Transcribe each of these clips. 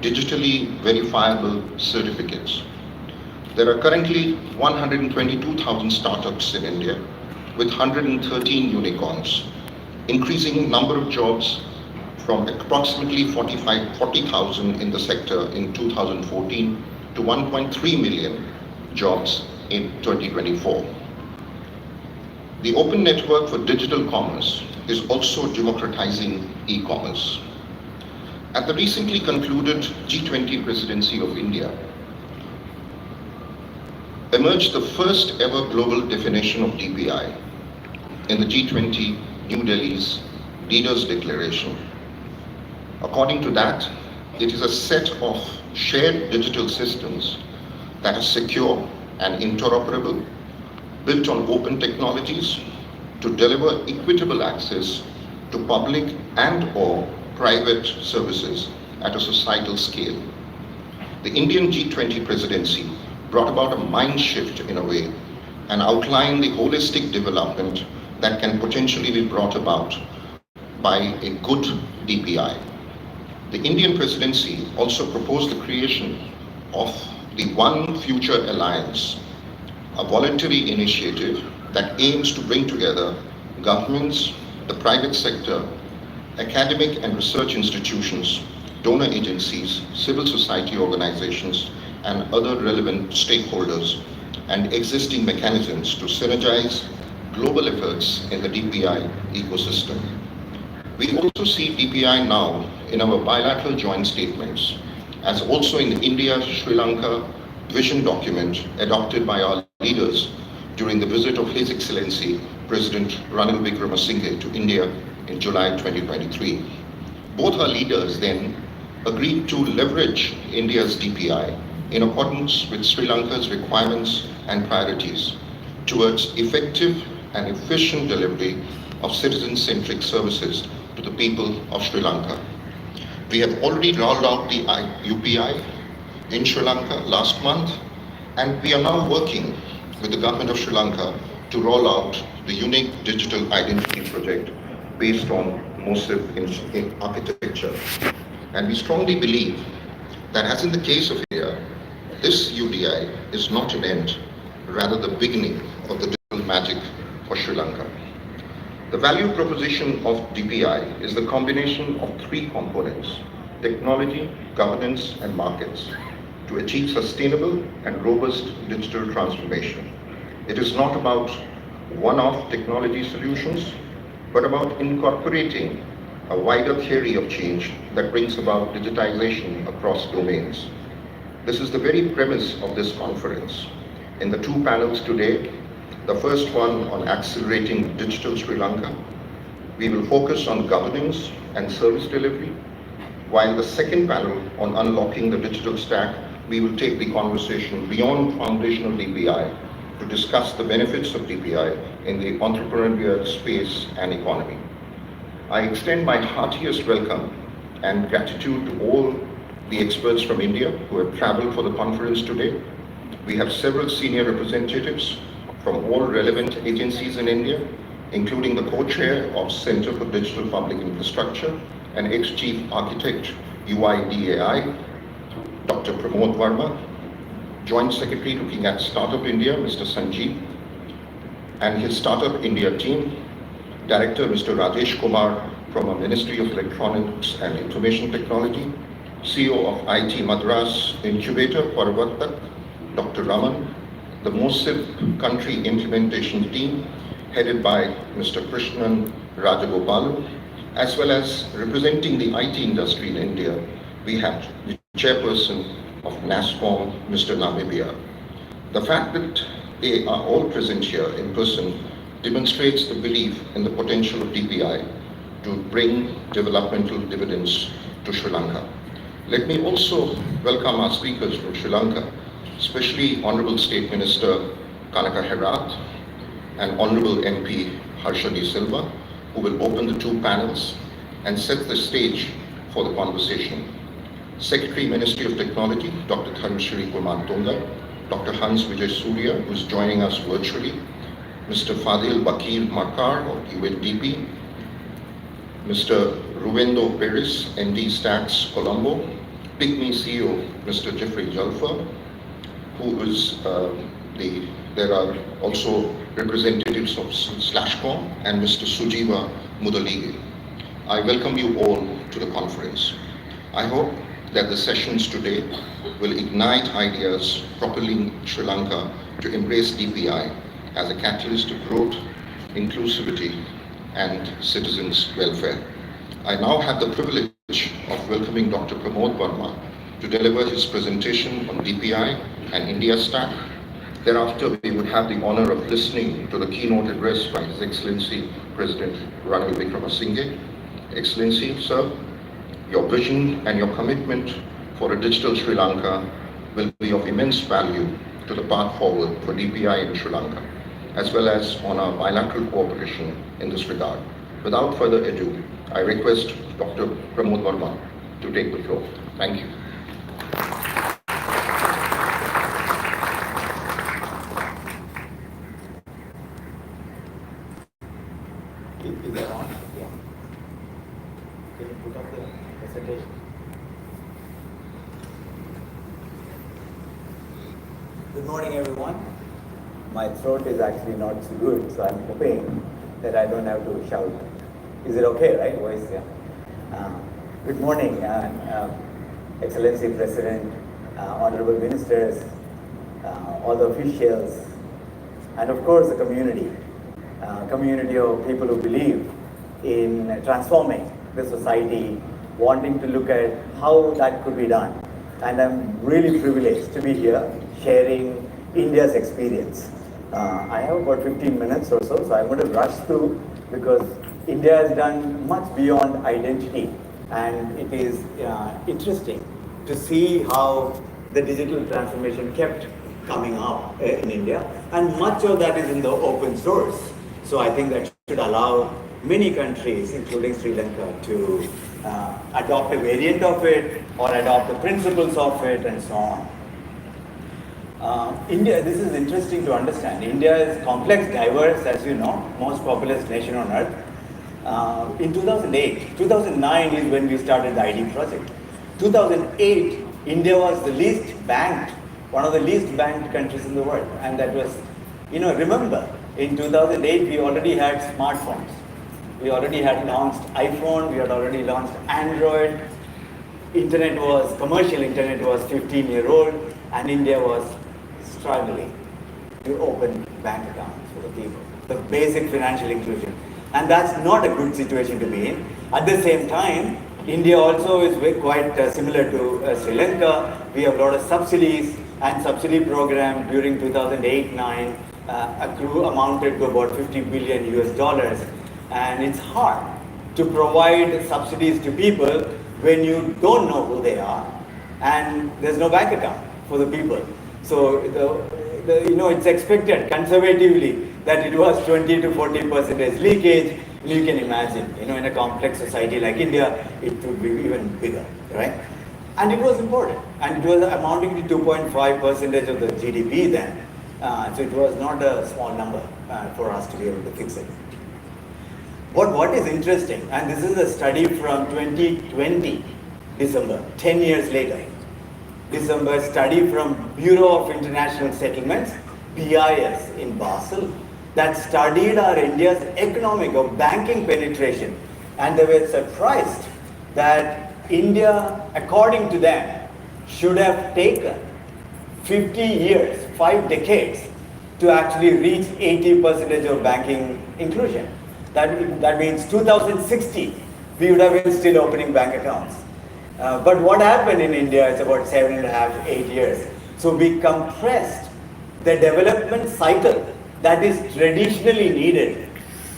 digitally verifiable certificates. There are currently 122,000 startups in India with 113 unicorns, increasing number of jobs from approximately 40,000 in the sector in 2014 to 1.3 million jobs in 2024. The open network for digital commerce is also democratizing e-commerce. At the recently concluded G20 presidency of India, emerged the first ever global definition of DPI in the G20 New Delhi's Leaders' Declaration. According to that, it is a set of shared digital systems that are secure and interoperable, built on open technologies to deliver equitable access to public and/or private services at a societal scale. The Indian G20 presidency brought about a mind shift in a way and outlined the holistic development that can potentially be brought about by a good DPI. The Indian presidency also proposed the creation of the One Future Alliance, a voluntary initiative that aims to bring together governments, the private sector, academic and research institutions, donor agencies, civil society organizations, and other relevant stakeholders and existing mechanisms to synergize global efforts in the DPI ecosystem. We also see DPI now in our bilateral joint statements, as also in the India-Sri Lanka vision document adopted by our leaders during the visit of His Excellency President Ranil Wickremesinghe to India in July 2023. Both our leaders then agreed to leverage India's DPI in accordance with Sri Lanka's requirements and priorities towards effective and efficient delivery of citizen-centric services to the people of Sri Lanka. We have already rolled out the UPI in Sri Lanka last month, and we are now working with the government of Sri Lanka to roll out the unique digital identity project based on MOSIP architecture. And we strongly believe that, as in the case of India, this UDI is not an end, rather the beginning of the digital magic for Sri Lanka. The value proposition of DPI is the combination of three components: technology, governance, and markets, to achieve sustainable and robust digital transformation. It is not about one-off technology solutions, but about incorporating a wider theory of change that brings about digitization across domains. This is the very premise of this conference. In the two panels today, the first one on accelerating digital Sri Lanka, we will focus on governance and service delivery, while the second panel on unlocking the digital stack, we will take the conversation beyond foundational DPI to discuss the benefits of DPI in the entrepreneurial space and economy. I extend my heartiest welcome and gratitude to all the experts from India who have traveled for the conference today. We have several senior representatives from all relevant agencies in India, including the co-chair of Center for Digital Public Infrastructure and ex-chief architect UIDAI, Dr. Pramod Verma, Joint Secretary looking at Startup India, Mr. Sanjeev, and his Startup India team, Director Mr. Rajesh Kumar from the Ministry of Electronics and Information Technology, CEO of IT Madras Incubator, Parvattak, Dr. Raman, the MOSIP country implementation team headed by Mr. Krishnan Rajagopalan, as well as representing the IT industry in India, we have the chairperson of NASSCOM, Mr. Namibia. The fact that they are all present here in person demonstrates the belief in the potential of DPI to bring developmental dividends to Sri Lanka. Let me also welcome our speakers from Sri Lanka, especially Honorable State Minister Kanaka Herath and Honorable MP Harsha D. Silva, who will open the two panels and set the stage for the conversation. Secretary, Ministry of Technology, Dr. Dharmeshri Kumar Tunga, Dr. Hans Vijay Surya, who is joining us virtually, Mr. Fadil Bakir Makar of UNDP, Mr. Ruvendo Peris, MD Stacks, Colombo, Pygmy CEO, Mr. Jeffrey Jalfer, who is there are also representatives of Slashcom and Mr. Sujiva Mudalige. I welcome you all to the conference. I hope that the sessions today will ignite ideas propelling Sri Lanka to embrace DPI as a catalyst to growth, inclusivity, and citizens' welfare. I now have the privilege of welcoming Dr. Pramod Verma to deliver his presentation on DPI and India Stack. Thereafter, we would have the honor of listening to the keynote address by His Excellency President Ranil Wickremesinghe. Excellency, sir, your vision and your commitment for a digital Sri Lanka will be of immense value to the path forward for DPI in Sri Lanka, as well as on our bilateral cooperation in this regard. Without further ado, I request Dr. Pramod Verma to take the floor. Thank you. Is that on? Yeah. Can you put up the presentation? Good morning, everyone. My throat is actually not so good, so I'm hoping that I don't have to shout. Is it okay, right? Voice, yeah. Good morning, Excellency President, Honorable Ministers, all the officials, and of course the community. Community of people who believe in transforming the society, wanting to look at how that could be done. And I'm really privileged to be here sharing India's experience. I have about 15 minutes or so, so I'm going to rush through because India has done much beyond identity, and it is interesting to see how the digital transformation kept coming up in India, and much of that is in the open source. So I think that should allow many countries, including Sri Lanka, to adopt a variant of it or adopt the principles of it and so on. India, this is interesting to understand. India is complex, diverse, as you know, most populous nation on earth. In 2009 is when we started the ID project. 2008, India was the least banked, one of the least banked countries in the world. And that was, remember, in 2008, we already had smartphones. We already had launched iPhone, we had already launched Android. Commercial internet was 15-year-old, and India was struggling to open bank accounts for the people. The basic financial inclusion. And that's not a good situation to be in. At the same time, India also is quite similar to Sri Lanka. We have a lot of subsidies, and subsidy program during 2008-9 amounted to about $50 billion US, and it's hard to provide subsidies to people when you don't know who they are and there's no bank account for the people. So it's expected conservatively that it was 20 to 40% leakage. You can imagine, in a complex society like India, it would be even bigger, right? And it was important, and it was amounting to 2.5% of the GDP then. So it was not a small number for us to be able to fix it. But what is interesting, and this is a study from 2020, December, 10 years later. December study from Bureau of International Settlements, BIS in Basel, that studied our India's economic or banking penetration. And they were surprised that India, according to them, should have taken 50 years, 5 decades, to actually reach 80% of banking inclusion. That means 2060, we would have been still opening bank accounts. But what happened in India is about 7.5, 8 years. So we compressed the development cycle that is traditionally needed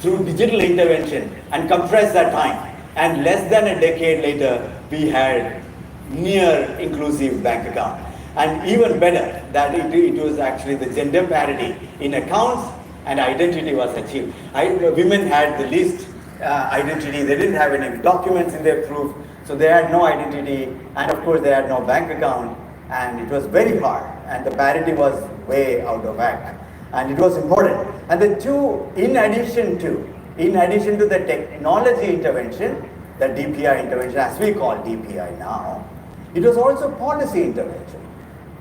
through digital intervention and compressed that time. And less than a decade later, we had near inclusive bank account. And even better, that it was actually the gender parity in accounts and identity was achieved. Women had the least identity. They didn't have any documents in their proof. So they had no identity, and of course they had no bank account, and it was very hard, and the parity was way out of whack, and it was important. And the two, in addition to the technology intervention, the DPI intervention, as we call DPI now, It was also policy intervention.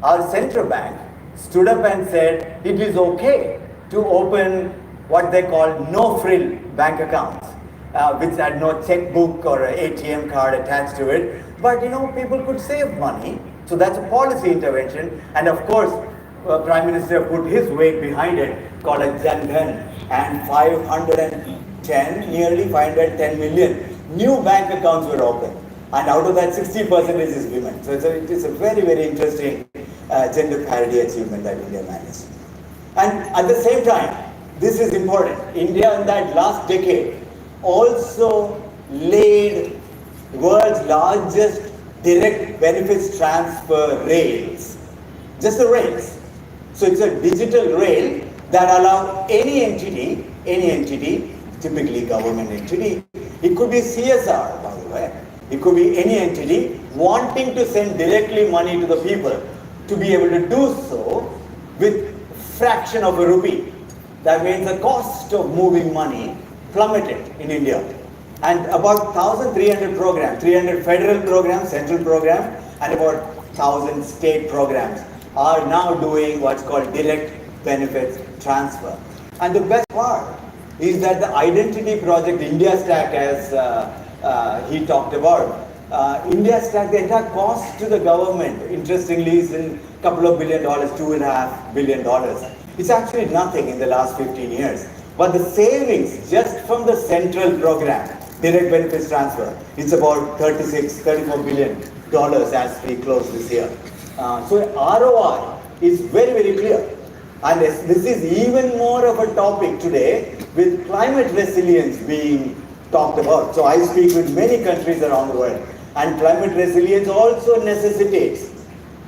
Our central bank stood up and said it is okay to open what they call no-frill bank accounts, which had no checkbook or an ATM card attached to it. But people could save money. So that's a policy intervention. And of course, Prime Minister put his weight behind it, called a Jan Dhan, and nearly 510 million new bank accounts were opened. And out of that, 60% is women. So it is a very, very interesting gender parity achievement that India managed. And at the same time, this is important. India in that last decade also laid world's largest direct benefits transfer rails. Just the rails. So it's a digital rail that allows any entity, typically government entity, it could be CSR, by the way, it could be any entity wanting to send directly money to the people, to be able to do so with fraction of a rupee. That means the cost of moving money plummeted in India. And about 1,300 programs, 300 federal programs, central programs, and about 1,000 state programs are now doing what's called direct benefits transfer. And the best part is that the identity project, India Stack, as he talked about, India Stack, the entire cost to the government, interestingly, is in a couple of $billion, $2.5 billion. It's actually nothing in the last 15 years. But the savings just from the central program, direct benefits transfer, it's about $34 billion as we close this year. So ROI is very, very clear. And this is even more of a topic today with climate resilience being talked about. So I speak with many countries around the world. And climate resilience also necessitates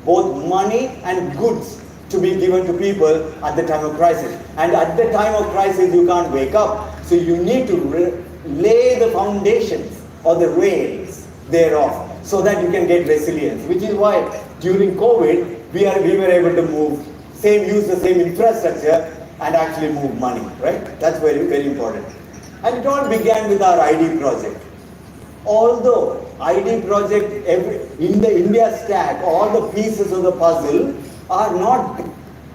both money and goods to be given to people at the time of crisis. And at the time of crisis, you can't wake up. So you need to lay the foundations or the rails thereof so that you can get resilience, which is why during COVID, we were able to use the same infrastructure and actually move money, right? That's very, very important. And it all began with our ID project. Although ID project, in the India Stack, all the pieces of the puzzle are not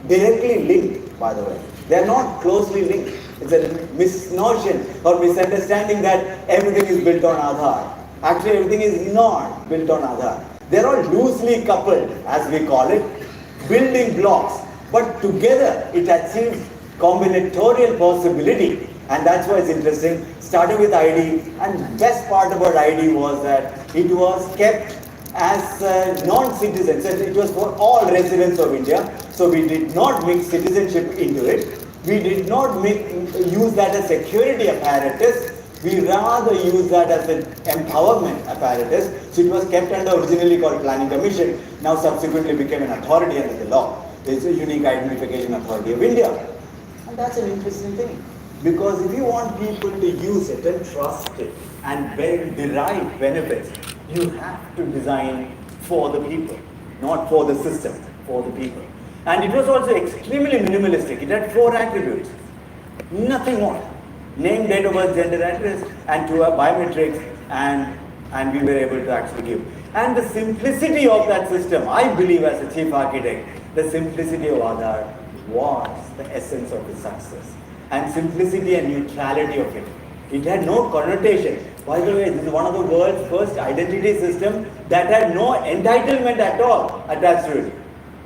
directly linked, by the way. They are not closely linked. It's a misnotion or misunderstanding that everything is built on Aadhaar. Actually, everything is not built on Aadhaar. They're all loosely coupled, as we call it, building blocks. But together, it achieves combinatorial possibility. And that's why it's interesting. Started with ID, and best part about ID was that it was kept as non-citizens. It was for all residents of India. So we did not mix citizenship into it. We did not use that as security apparatus. We rather use that as an empowerment apparatus. So it was kept under originally called Planning Commission. Now subsequently became an authority under the law. It's a Unique Identification Authority of India. And that's an interesting thing. Because if you want people to use it and trust it and derive benefits, you have to design for the people, not for the system, for the people. And it was also extremely minimalistic. It had 4 attributes, nothing more. Name, date of birth, gender, address, and 2 biometrics, and we were able to actually give. And the simplicity of that system, I believe as a chief architect, the simplicity of Aadhaar was the essence of its success. And simplicity and neutrality of it. It had no connotation. By the way, this is one of the world's first identity systems that had no entitlement at all attached to it.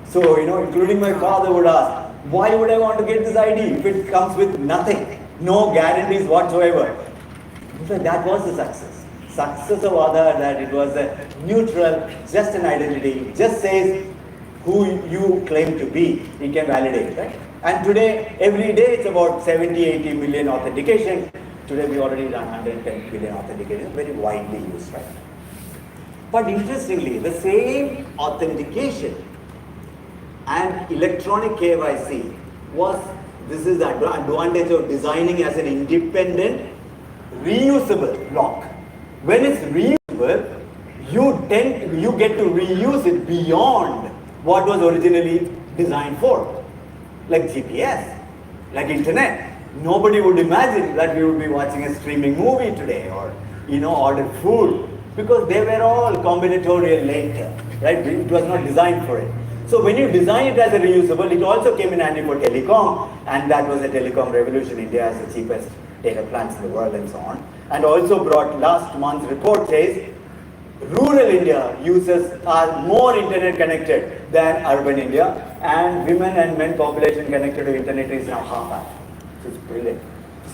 So, including my father would ask, why would I want to get this ID if it comes with nothing? No guarantees whatsoever. So that was the success. Success of Aadhaar, that it was a neutral, just an identity, just says who you claim to be. It can validate, right? And today, every day, it's about 70, 80 million authentication. Today, we already done 110 billion authentication, very widely used, right? But interestingly, the same authentication and electronic KYC this is the advantage of designing as an independent, reusable block. When it's reusable, you get to reuse it beyond what was originally designed for. Like GPS, like internet. Nobody would imagine that we would be watching a streaming movie today or, order food, because they were all combinatorial later. right? It was not designed for it. So when you design it as a reusable, it also came in handy for telecom, and that was a telecom revolution. India has the cheapest data plans in the world and so on. And also brought, last month's report says, rural India users are more internet connected than urban India, and women and men population connected to internet is now half that. So it's brilliant.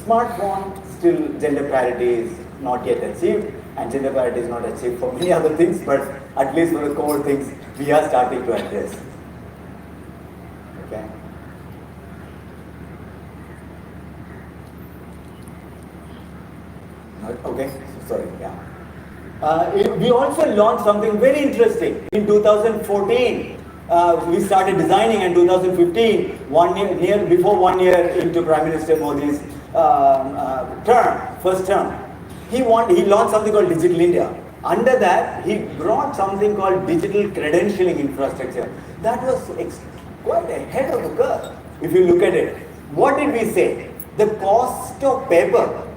Smartphone, still gender parity is not yet achieved, and gender parity is not achieved for many other things, but at least for the core things we are starting to address. Okay. Okay, sorry, yeah. We also launched something very interesting in 2014. We started designing in 2015, before 1 year into Prime Minister Modi's first term. He launched something called Digital India. Under that, he brought something called digital credentialing infrastructure. That was quite ahead of the curve. If you look at it, what did we say? The cost of paper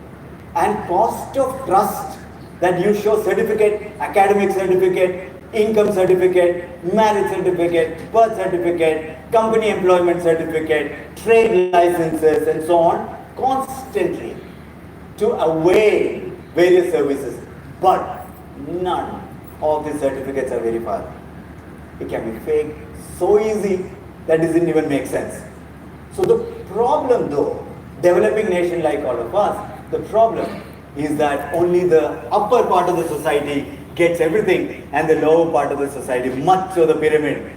and cost of trust that you show certificate, academic certificate, income certificate, marriage certificate, birth certificate, company employment certificate, trade licenses, and so on, constantly to avail various services. But none of these certificates are verified. It can be fake so easy that doesn't even make sense. So the problem though, developing nation like all of us, the problem is that only the upper part of the society gets everything, and the lower part of the society, much of the pyramid,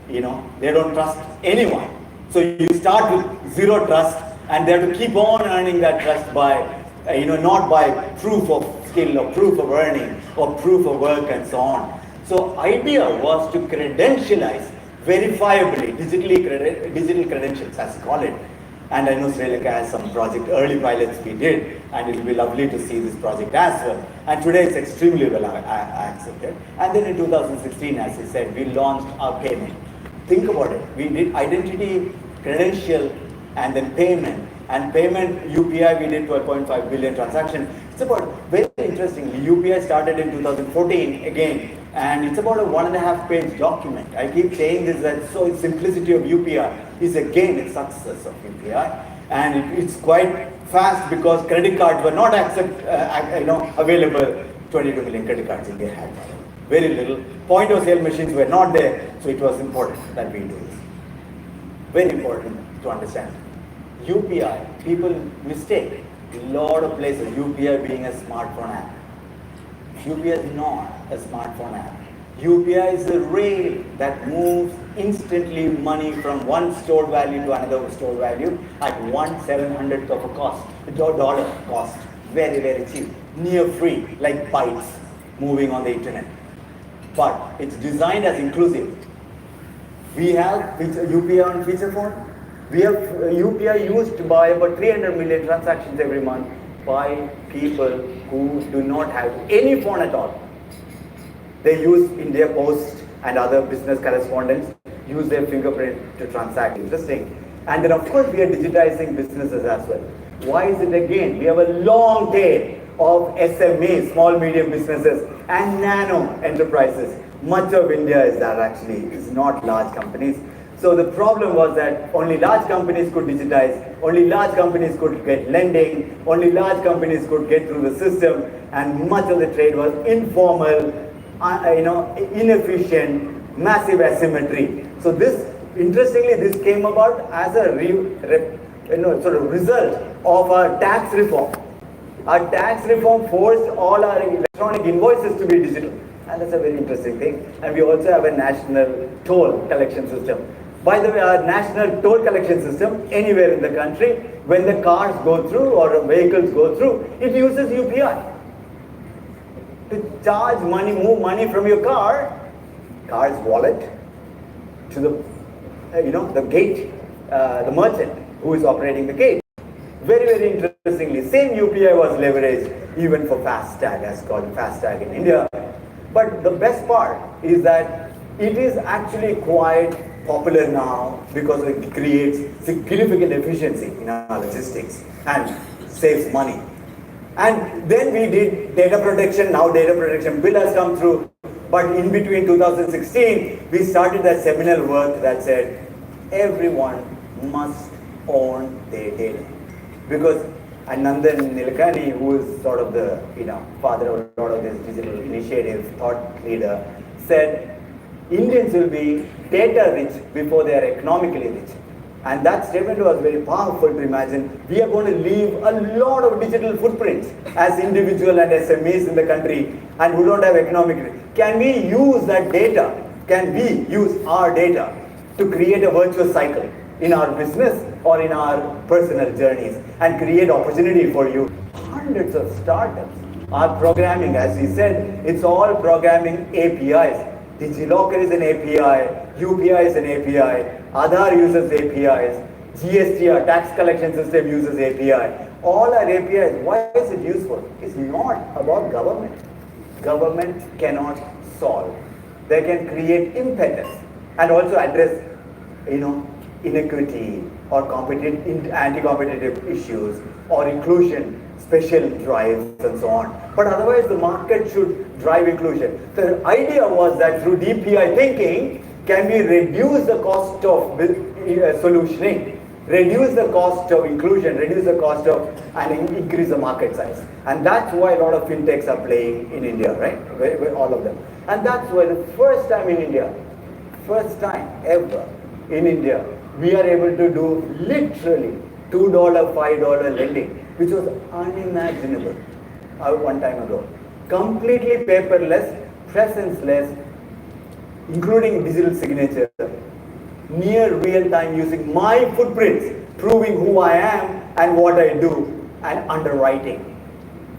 they don't trust anyone. So you start with zero trust, and they have to keep on earning that trust by, not by proof of skill or proof of earning or proof of work and so on. So idea was to credentialize verifiably, digital credentials as you call it. And I know Sri Lanka has some early pilots we did, and it will be lovely to see this project as well. And today it's extremely well accepted. And then in 2016, as I said, we launched our payment. Think about it. We did identity, credential, and then payment. And payment, UPI, we did 12.5 billion transactions. It's about, very interestingly, UPI started in 2014 again. And it's about a 1.5 page document. I keep saying this, that so simplicity of UPI is again a success of UPI. And it's quite fast because credit cards were not available. 22 million credit cards India had. Very little. Point of sale machines were not there. So it was important that we do this. Very important to understand. UPI, people mistake a lot of places UPI being a smartphone app. UPI is not a smartphone app. UPI is a rail that moves instantly money from one stored value to another stored value at 1/700th of a cost, dollar cost. Very, very cheap. Near free, like bytes moving on the internet. But it's designed as inclusive. We have UPI on feature phone. We have UPI used by about 300 million transactions every month by people who do not have any phone at all. They use India Post and other business correspondents, use their fingerprint to transact. Interesting. And then of course we are digitizing businesses as well. Why is it again? We have a long tail of SMEs, small medium businesses, and nano enterprises. Much of India is not large companies. So the problem was that only large companies could digitize, only large companies could get lending, only large companies could get through the system, and much of the trade was informal, inefficient, massive asymmetry. So this, interestingly, this came about as a result of our tax reform. Our tax reform forced all our electronic invoices to be digital. And that's a very interesting thing. And we also have a national toll collection system. By the way, our national toll collection system, anywhere in the country, when the cars go through or vehicles go through, it uses UPI. To charge money, move money from your car's wallet, to the gate, the merchant who is operating the gate. Very, very interestingly, same UPI was leveraged even for FASTag, as called FASTag in India. But the best part is that it is actually quite popular now because it creates significant efficiency in our logistics and saves money. And then we did data protection. Now data protection bill has come through. But in between 2016, we started that seminal work that said everyone must own their data. Because Nandan Nilekani, who is sort of the father of a lot of this digital initiative, thought leader, said Indians will be data rich before they are economically rich. And that statement was very powerful to imagine. We are going to leave a lot of digital footprints as individual and SMEs in the country and who don't have economic. Can we use that data? Can we use our data to create a virtuous cycle in our business or in our personal journeys and create opportunity for you? Hundreds of startups are programming, as we said, it's all programming APIs. DigiLocker is an API, UPI is an API, Aadhaar uses APIs, GST, our tax collection system uses API. All are APIs. Why is it useful? It's not about government. Government cannot solve. They can create impetus and also address, inequity or anti-competitive issues or inclusion, special drives and so on. But otherwise the market should drive inclusion. The idea was that through DPI thinking, can we reduce the cost of solutioning, reduce the cost of inclusion, reduce the cost of, and increase the market size. And that's why a lot of fintechs are playing in India, right? All of them. And that's why the first time in India, first time ever in India, we are able to do literally $2, $5 lending, which was unimaginable one time ago. Completely paperless, presence-less, including digital signature, near real time using my footprints, proving who I am and what I do, and underwriting.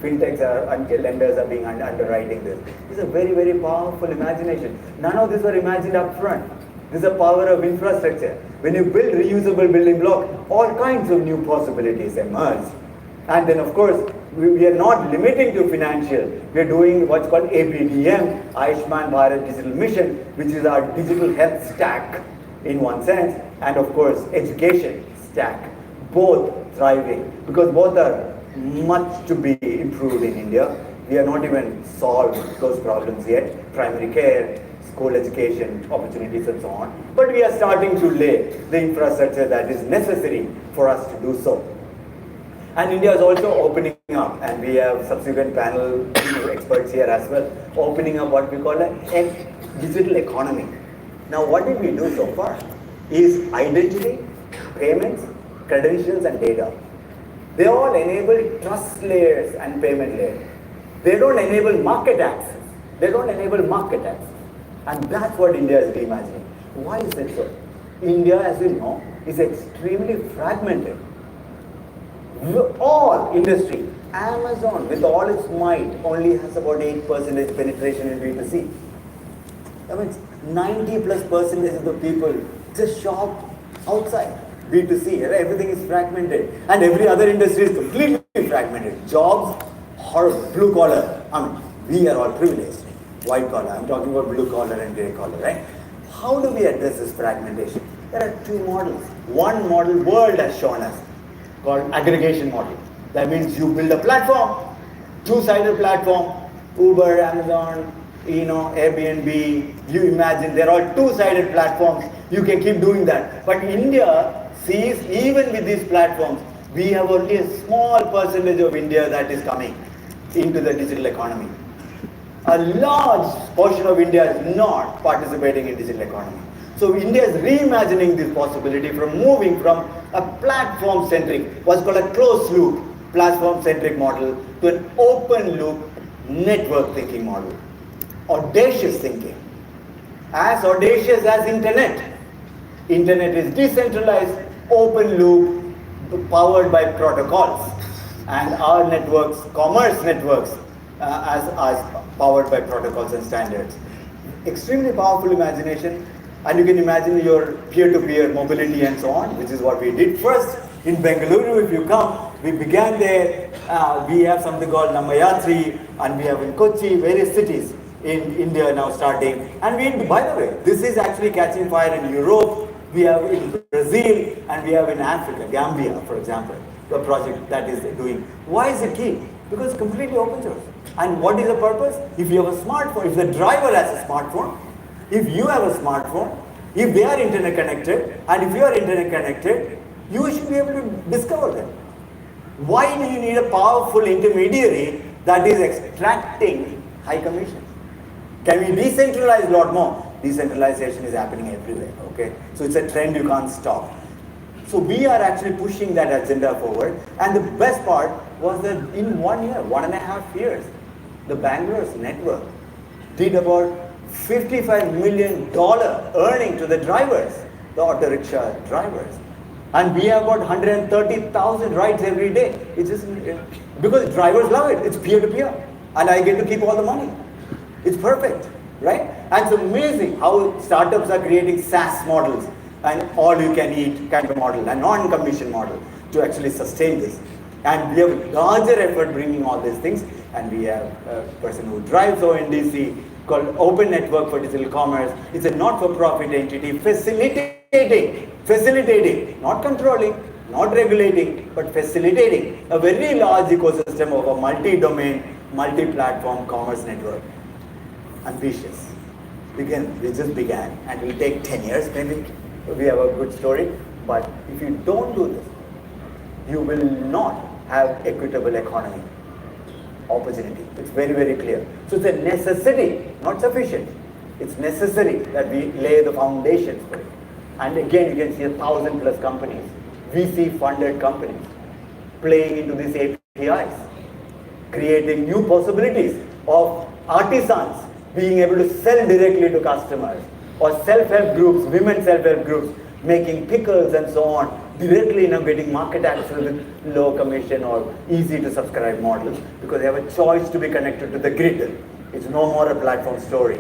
Fintechs until lenders are being underwriting this. This is a very, very powerful imagination. None of these were imagined up front. This is the power of infrastructure. When you build reusable building block, all kinds of new possibilities emerge. And then of course, we are not limiting to financial. We are doing what's called APDM, Ayushman Bharat Digital Mission, which is our digital health stack in one sense, and of course education stack, both thriving because both are much to be improved in India. We are not even solved those problems yet. Primary care, school education, opportunities and so on. But we are starting to lay the infrastructure that is necessary for us to do so. And India is also opening up, and we have subsequent panel experts here as well, opening up what we call a digital economy. Now what did we do so far? Is identity, payments, credentials and data. They all enable trust layers and payment layers. They don't enable market access. They don't enable market access. And that's what India is reimagining. Why is it so? India, as you know, is extremely fragmented. All industry, Amazon with all its might only has about 8% penetration in B2C. That means 90+% of the people just shop outside B2C. Everything is fragmented, and every other industry is completely fragmented. Jobs, horrible. Blue collar. We are all privileged. White collar. I'm talking about blue collar and grey collar, right? How do we address this fragmentation? There are two models. One model world has shown us, called aggregation model. That means you build a platform, two-sided platform, Uber, Amazon, Airbnb, you imagine they're all two-sided platforms. You can keep doing that. But India sees, even with these platforms, we have only a small percentage of India that is coming into the digital economy. A large portion of India is not participating in digital economy. So India is reimagining this possibility from moving from a platform-centric, what's called a closed-loop, platform-centric model to an open-loop, network thinking model. Audacious thinking. As audacious as internet. Internet is decentralized, open-loop, powered by protocols. And our networks, commerce networks, as powered by protocols and standards. Extremely powerful imagination. And you can imagine your peer-to-peer mobility and so on, which is what we did first. In Bengaluru, if you come, we began there. We have something called Namayatri, and we have in Kochi, various cities in India now starting. And by the way, this is actually catching fire in Europe. We have in Brazil, and we have in Africa, Gambia, for example, the project that is doing. Why is it key? Because it's completely open source. And what is the purpose? If you have a smartphone, if the driver has a smartphone, if you have a smartphone, if they are internet connected, and if you are internet connected, you should be able to discover them. Why do you need a powerful intermediary that is extracting high commissions? Can we decentralize a lot more? Decentralization is happening everywhere, okay? So it's a trend you can't stop. So we are actually pushing that agenda forward. And the best part was that in 1 year, 1.5 years, the Bangalore's network did about $55 million earning to the drivers, the auto rickshaw drivers. And we have about 130,000 rides every day. It's just, because drivers love it. It's peer-to-peer. And I get to keep all the money. It's perfect, right? And it's amazing how startups are creating SaaS models and all-you-can-eat kind of model, a non-commission model to actually sustain this. And we have a larger effort bringing all these things. And we have a person who drives ONDC called Open Network for Digital Commerce. It's a not-for-profit entity facilitating, not controlling, not regulating, but facilitating a very large ecosystem of a multi-domain, multi-platform commerce network. Ambitious. Again, we just began and it will take 10 years maybe. We have a good story. But if you don't do this, you will not have equitable economy opportunity. It's very, very clear. So it's a necessity, not sufficient. It's necessary that we lay the foundations for it. And again, you can see 1,000+ companies, VC-funded companies, playing into these APIs, creating new possibilities of artisans being able to sell directly to customers, or self-help groups, women self-help groups, making pickles and so on, directly getting market access with low commission or easy to subscribe models, because they have a choice to be connected to the grid. It's no more a platform story.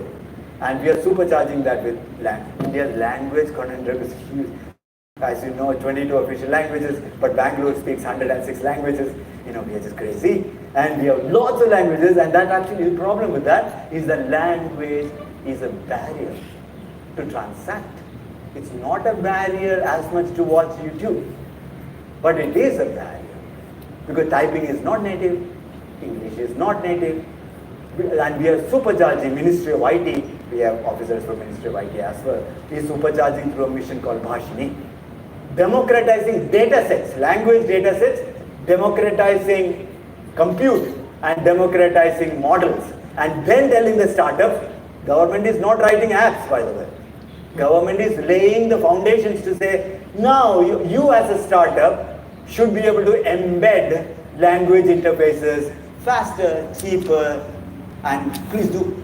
And we are supercharging that with India's language conundrum is huge. As you know, 22 official languages, but Bangalore speaks 106 languages. We are just crazy. And we have lots of languages, and that actually, the problem with that is that language is a barrier to transact. It's not a barrier as much to watch YouTube, but it is a barrier. Because typing is not native, English is not native, and we are supercharging Ministry of IT. We have officers from Ministry of IT as well. We are supercharging through a mission called Bhashini. Democratizing data sets, language data sets, democratizing compute and democratizing models. And then telling the startups, government is not writing apps, by the way. Government is laying the foundations to say, now you as a startup should be able to embed language interfaces faster, cheaper, and please do.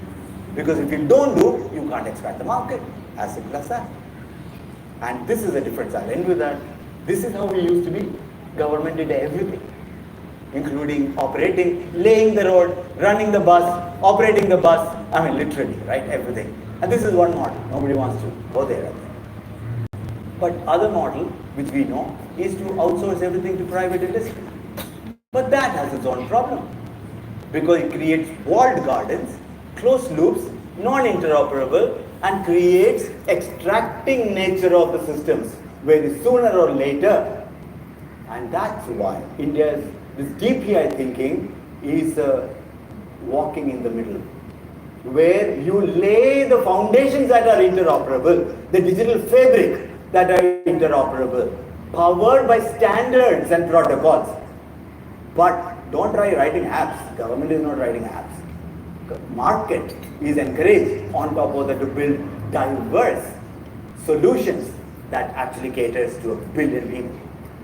Because if you don't do, you can't expand the market. As simple as that. And this is the difference. I'll end with that. This is how we used to be. Government did everything, including operating, laying the road, running the bus, operating the bus. I mean, literally, right? Everything. And this is one model. Nobody wants to go there. But other model, which we know, is to outsource everything to private industry. But that has its own problem. Because it creates walled gardens, closed loops, non-interoperable, and creates extracting nature of the systems very sooner or later. And that's why India's this DPI thinking is walking in the middle, where you lay the foundations that are interoperable, the digital fabric that are interoperable, powered by standards and protocols. But don't try writing apps. Government is not writing apps. Market is encouraged on top of that to build diverse solutions that actually caters to 1 billion people.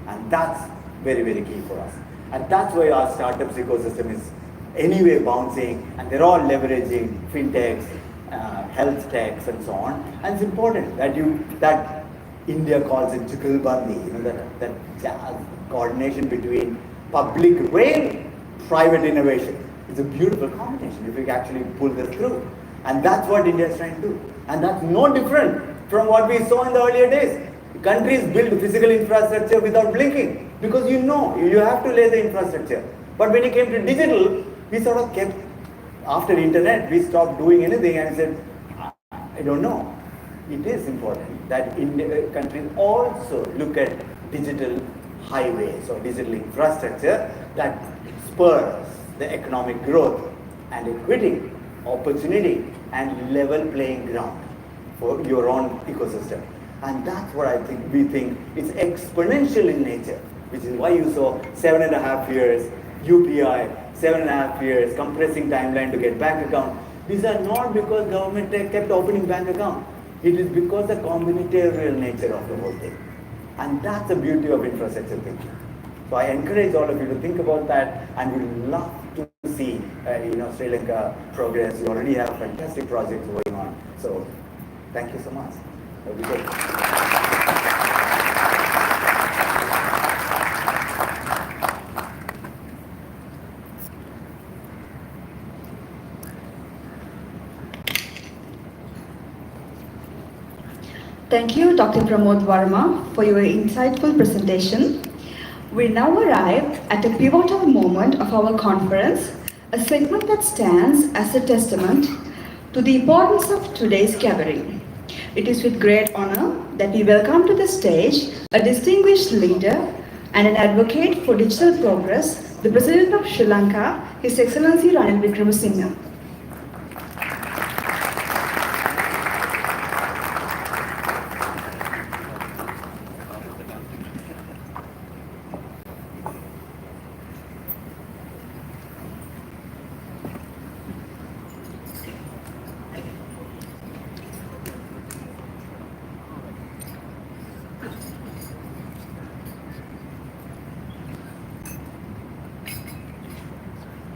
And that's very, very key for us. And that's why our startups ecosystem is anyway bouncing, and they're all leveraging fintechs, health techs, and so on. And it's important that India calls it Jugalbandi, that jazz coordination between public way, private innovation. It's a beautiful combination if we actually pull this through. And that's what India is trying to do. And that's no different from what we saw in the earlier days. Countries build physical infrastructure without blinking, because you have to lay the infrastructure. But when it came to digital, we sort of kept, after internet, we stopped doing anything and said, I don't know. It is important that countries also look at digital highways or digital infrastructure that spurs the economic growth and equity, opportunity, and level playing ground for your own ecosystem. And that's what I think we think is exponential in nature, which is why you saw 7.5 years UPI, 7.5 years compressing timeline to get bank account. These are not because government kept opening bank account. It is because the combinatorial nature of the whole thing. And that's the beauty of infrastructure thinking. So I encourage all of you to think about that, and we'd love to see Sri Lanka progress. You already have fantastic projects going on. So thank you so much. Have a good day. Thank you, Dr. Pramod Varma, for your insightful presentation. We now arrive at a pivotal moment of our conference, a segment that stands as a testament to the importance of today's gathering. It is with great honor that we welcome to the stage a distinguished leader and an advocate for digital progress, the President of Sri Lanka, His Excellency Ranil Wickremesinghe.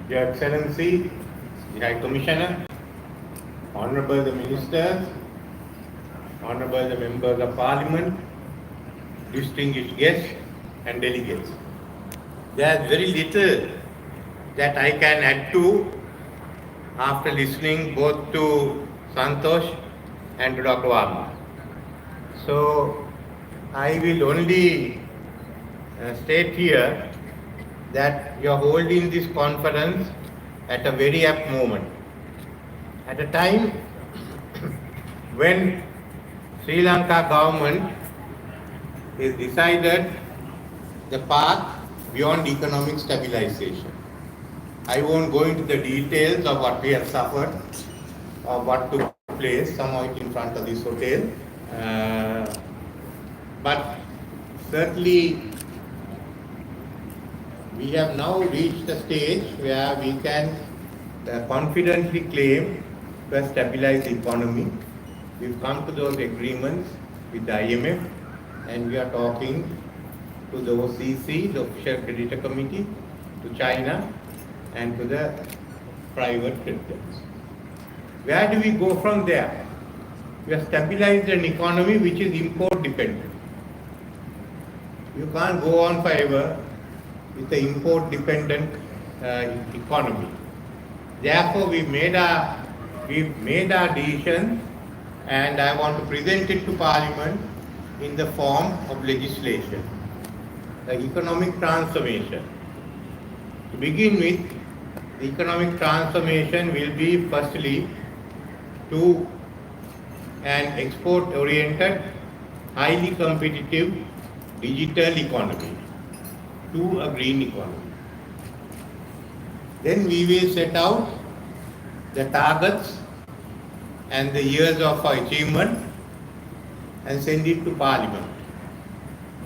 Your Excellency, the High Commissioner, Honorable the Ministers, Honorable the Members of Parliament, distinguished guests and delegates. There is very little that I can add to after listening both to Santosh and to Dr. Varma. So I will only state here that you are holding this conference at a very apt moment, at a time when Sri Lanka government has decided the path beyond economic stabilization. I won't go into the details of what we have suffered or what took place, some of it in front of this hotel, but certainly we have now reached a stage where we can confidently claim to have stabilized the economy. We've come to those agreements with the IMF, and we are talking to the OCC, the Official Creditor Committee, to China, and to the private creditors. Where do we go from there? We have stabilized an economy which is import dependent. You can't go on forever with the import dependent economy. Therefore, we made our decision, and I want to present it to Parliament in the form of legislation. The economic transformation. To begin with, the economic transformation will be firstly to an export-oriented, highly competitive digital economy, to a green economy. Then we will set out the targets and the years of achievement and send it to Parliament.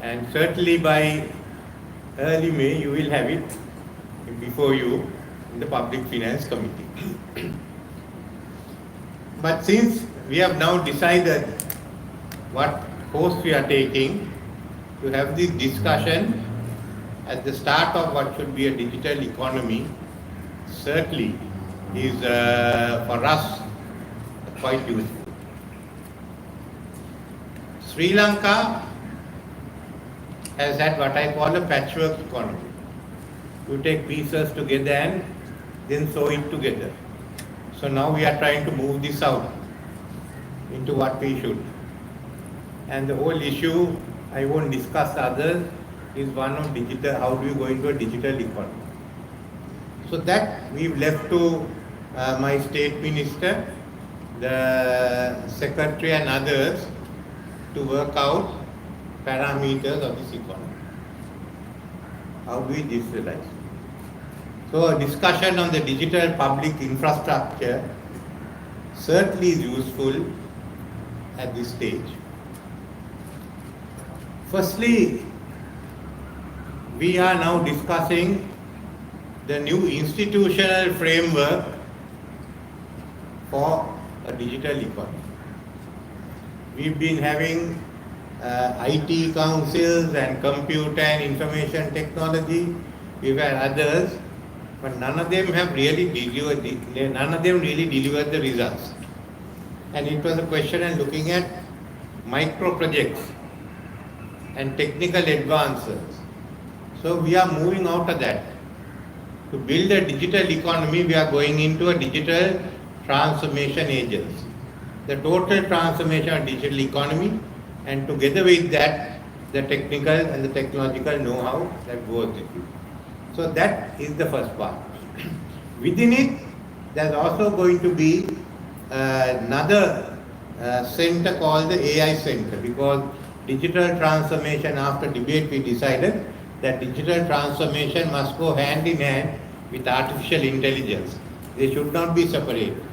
And certainly by early May you will have it before you in the Public Finance Committee. But since we have now decided what course we are taking, to have this discussion at the start of what should be a digital economy certainly is for us quite useful. Sri Lanka has had what I call a patchwork economy. You take pieces together and then sew it together. So now we are trying to move this out into what we should. And the whole issue, I won't discuss others, is one of digital, how do you go into a digital economy. So that we've left to my state minister, the secretary and others to work out parameters of this economy. How do we digitalize? So a discussion on the digital public infrastructure certainly is useful at this stage. Firstly, we are now discussing the new institutional framework for a digital economy. We've been having IT councils and computer and information technology. We've had others, but none of them really delivered the results. And it was a question of looking at micro projects and technical advances. So we are moving out of that. To build a digital economy, we are going into a digital transformation agency. The total transformation of digital economy, and together with that, the technical and the technological know-how that goes with it. So that is the first part. Within it, there's also going to be another center called the AI center, because digital transformation, after debate we decided that digital transformation must go hand in hand with artificial intelligence. They should not be separated.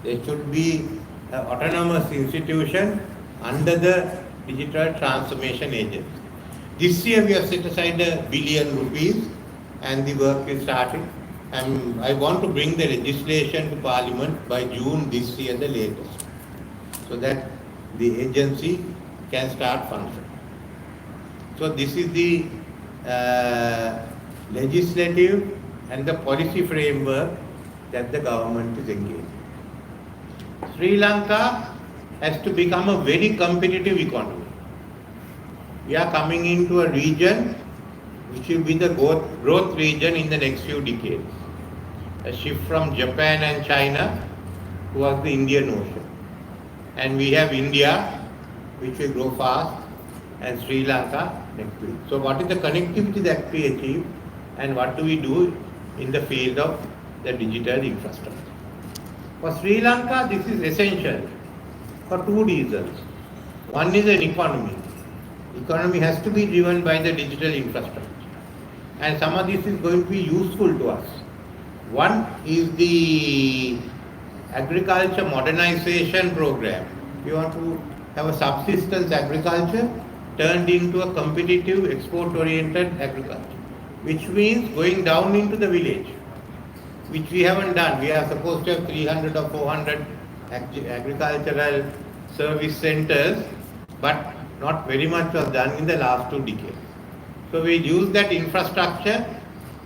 They should be an autonomous institution under the digital transformation agency. This year we have set aside ₹1 billion and the work is started. And I want to bring the legislation to Parliament by June this year, the latest, so that the agency can start functioning. So this is the legislative and the policy framework that the government is engaged. Sri Lanka has to become a very competitive economy. We are coming into a region which will be the growth region in the next few decades. A shift from Japan and China towards the Indian Ocean. And we have India, which will grow fast, and Sri Lanka next week. So what is the connectivity that we achieve, and what do we do in the field of the digital infrastructure? For Sri Lanka, this is essential for two reasons. One is an economy. Economy has to be driven by the digital infrastructure. And some of this is going to be useful to us. One is the agriculture modernization program. We want to have a subsistence agriculture turned into a competitive export-oriented agriculture, which means going down into the village, which we haven't done. We are supposed to have 300 or 400 agricultural service centers, but not very much was done in the last 2 decades. So we use that infrastructure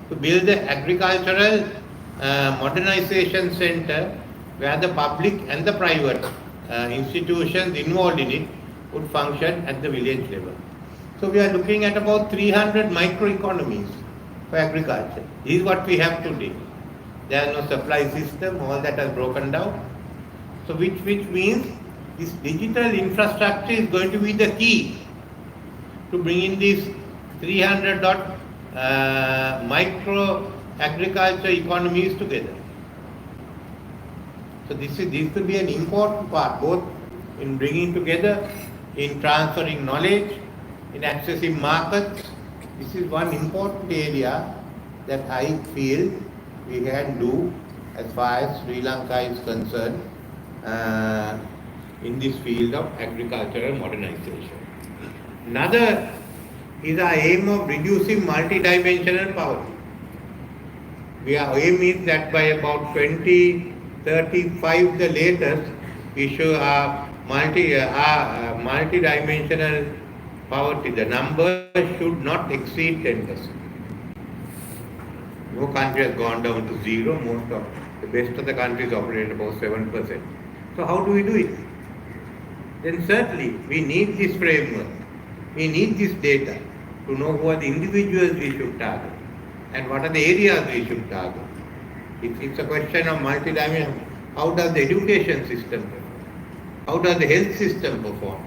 to build the agricultural modernization center where the public and the private institutions involved in it would function at the village level. So we are looking at about 300 microeconomies for agriculture. This is what we have today. There is no supply system, all that has broken down. So which means this digital infrastructure is going to be the key to bring in these 300 micro agriculture economies together. So this will be an important part, both in bringing together, in transferring knowledge, in accessing markets. This is one important area that I feel we can do as far as Sri Lanka is concerned in this field of agricultural modernization. Another is our aim of reducing multidimensional poverty. Our aim is that by about 2035, the latest, we should have multidimensional poverty. The number should not exceed 10%. No country has gone down to zero. The best of the countries operate about 7%. So how do we do it? Then certainly we need this framework. We need this data to know who are the individuals we should target and what are the areas we should target. It's a question of multidimensional. How does the education system perform? How does the health system perform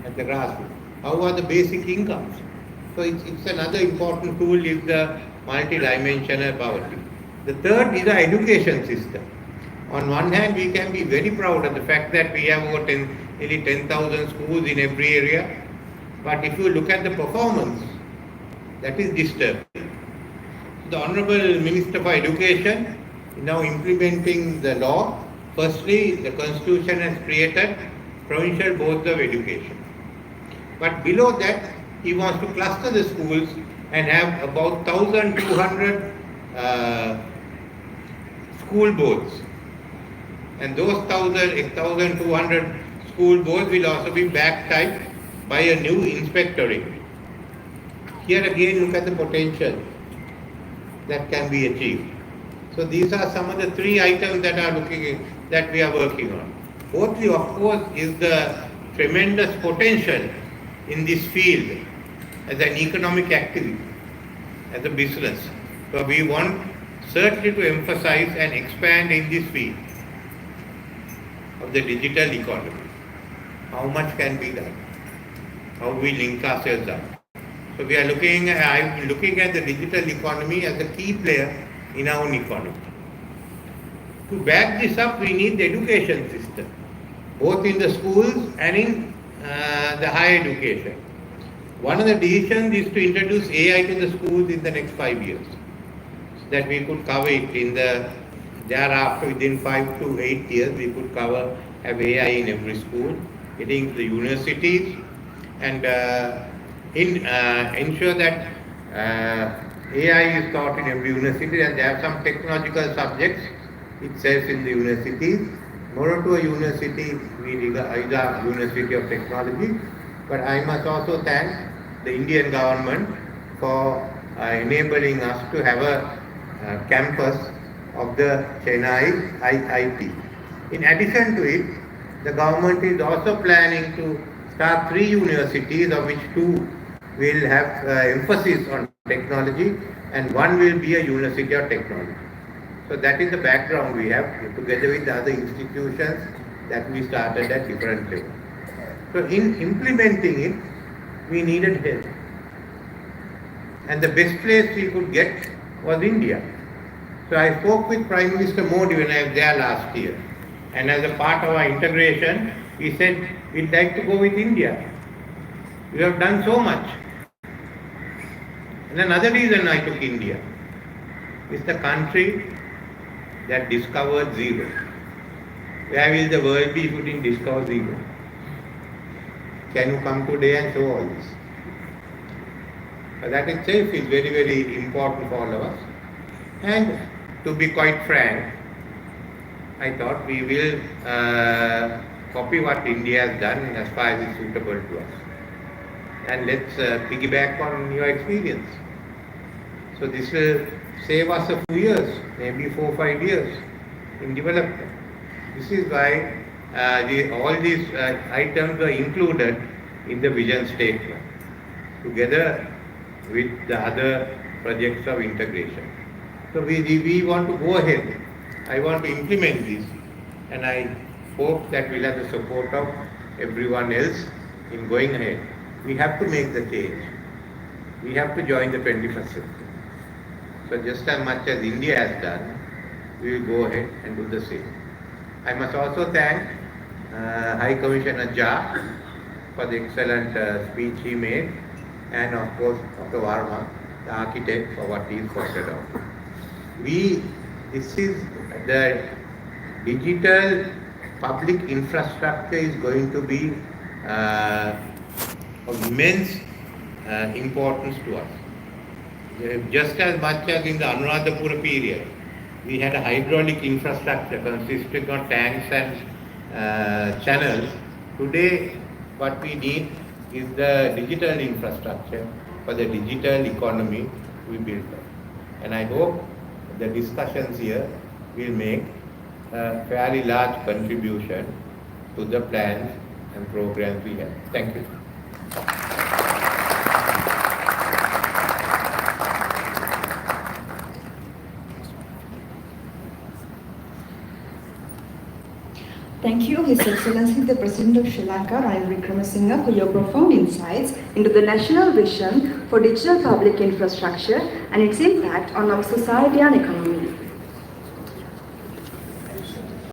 at the grassroots? How are the basic incomes? So it's another important tool is the multidimensional poverty. The third is the education system. On one hand, we can be very proud of the fact that we have over nearly 10,000 schools in every area. But if you look at the performance, that is disturbing. The Honorable Minister for Education is now implementing the law. Firstly, the Constitution has created provincial boards of education. But below that, he wants to cluster the schools and have about 1,200 school boards. And those 1,200 school boards will also be backed by a new inspectorate. Here again, look at the potential that can be achieved. So these are some of the three items that we are working on. Fourthly, of course, is the tremendous potential in this field as an economic activity, as a business. So we want certainly to emphasize and expand in this field of the digital economy. How much can be done? How we link ourselves up? So we are I'm looking at the digital economy as a key player in our own economy. To back this up, we need the education system, both in the schools and in the higher education. One of the decisions is to introduce AI to the schools in the next 5 years, so that we could cover it thereafter within 5 to 8 years we could have AI in every school, getting to the universities, and ensure that AI is taught in every university, and there are some technological subjects itself in the universities. Moreover, a university, we regard the University of Technology, but I must also thank the Indian government for enabling us to have a campus of the Chennai IIT. In addition to it, the government is also planning to start 3 universities, of which 2 will have emphasis on technology and 1 will be a University of Technology. So that is the background we have, together with the other institutions that we started at different levels. So in implementing it, we needed help. And the best place we could get was India. So I spoke with Prime Minister Modi when I was there last year. And as a part of our integration, he said, we'd like to go with India. We have done so much. And another reason I took India is the country that discovered zero. Where will the world be if you didn't discover zero? Can you come today and show all this? But that itself is very, very important for all of us. And to be quite frank, I thought we will copy what India has done as far as it's suitable to us. And let's piggyback on your experience. So this will save us a few years, maybe 4 or 5 years in development. This is why all these items were included in the vision statement, together with the other projects of integration. So we want to go ahead. I want to implement this, and I hope that we'll have the support of everyone else in going ahead. We have to make the change. We have to join the 21st century. So just as much as India has done, we will go ahead and do the same. I must also thank High Commissioner Jha for the excellent speech he made, and of course Dr. Varma, the architect, for what he pointed out. This is the digital public infrastructure is going to be of immense importance to us. Just as much as in the Anuradhapura period, we had a hydraulic infrastructure consisting of tanks and channels. Today, what we need is the digital infrastructure for the digital economy we built up. And I hope the discussions here will make a fairly large contribution to the plans and programs we have. Thank you. Thank you, His Excellency the President of Sri Lanka, Ranil Wickremesinghe, for your profound insights into the national vision for digital public infrastructure and its impact on our society and economy.